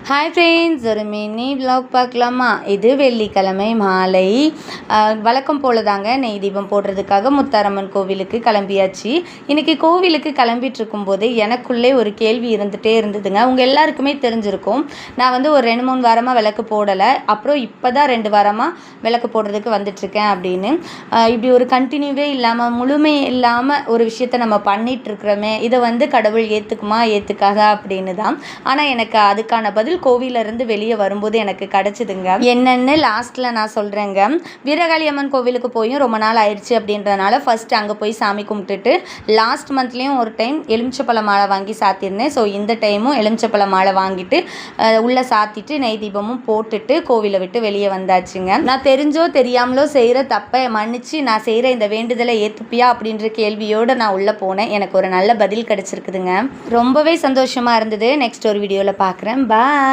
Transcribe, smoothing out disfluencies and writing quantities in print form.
Hi friends, ஒரு mini vlog பார்க்கலாமா? இது வெள்ளிக்கிழமை மாலை. வழக்கம் போல தாங்க நெய் தீபம் போடுறதுக்காக முத்தாரம்மன் கோவிலுக்கு கிளம்பியாச்சு. இன்றைக்கி கோவிலுக்கு கிளம்பிட்டு இருக்கும்போது எனக்குள்ளே ஒரு கேள்வி இருந்துகிட்டே இருந்ததுங்க. உங்கள் எல்லாருக்குமே தெரிஞ்சிருக்கும், நான் வந்து ஒரு 2-3 வாரமாக விளக்கு போடலை, அப்புறம் இப்போ தான் 2 வாரமாக விளக்கு போடுறதுக்கு வந்துட்டுருக்கேன் அப்படின்னு. இப்படி ஒரு கண்டினியூவே இல்லாமல், முழுமை இல்லாமல் ஒரு விஷயத்தை நம்ம பண்ணிகிட்ருக்குறோமே, இதை வந்து கடவுள் ஏற்றுக்குமா ஏற்றுக்காதா அப்படின்னு தான். ஆனால் எனக்கு அதுக்கான பதில் கோவிலிருந்து வெளியே வரும்போது எனக்கு கிடச்சிதுங்க. என்னன்னு லாஸ்ட்டில் நான் சொல்கிறேங்க. வீரகாளி அம்மன் கோவிலுக்கு போயும் ரொம்ப நாள் ஆயிடுச்சு அப்படின்றதுனால ஃபஸ்ட்டு அங்கே போய் சாமி கும்பிட்டுட்டு, லாஸ்ட் மந்த்லேயும் ஒரு டைம் எலுமிச்சப்பழ மாலை வாங்கி சாத்தியிருந்தேன். ஸோ இந்த டைமும் எலுமிச்சப்பழ மாலை வாங்கிட்டு உள்ளே சாத்திட்டு நெய் தீபமும் போட்டுட்டு கோவிலை விட்டு வெளியே வந்தாச்சுங்க. நான் தெரிஞ்சோ தெரியாமலோ செய்கிற தப்பை மன்னிச்சு நான் செய்கிற இந்த வேண்டுதலை ஏற்றுப்பியா அப்படின்ற கேள்வியோடு நான் உள்ளே போனேன். எனக்கு ஒரு நல்ல பதில் கிடச்சிருக்குதுங்க. ரொம்பவே சந்தோஷமாக இருந்தது. நெக்ஸ்ட் ஒரு வீடியோவில் பார்க்குறேன். பாய்.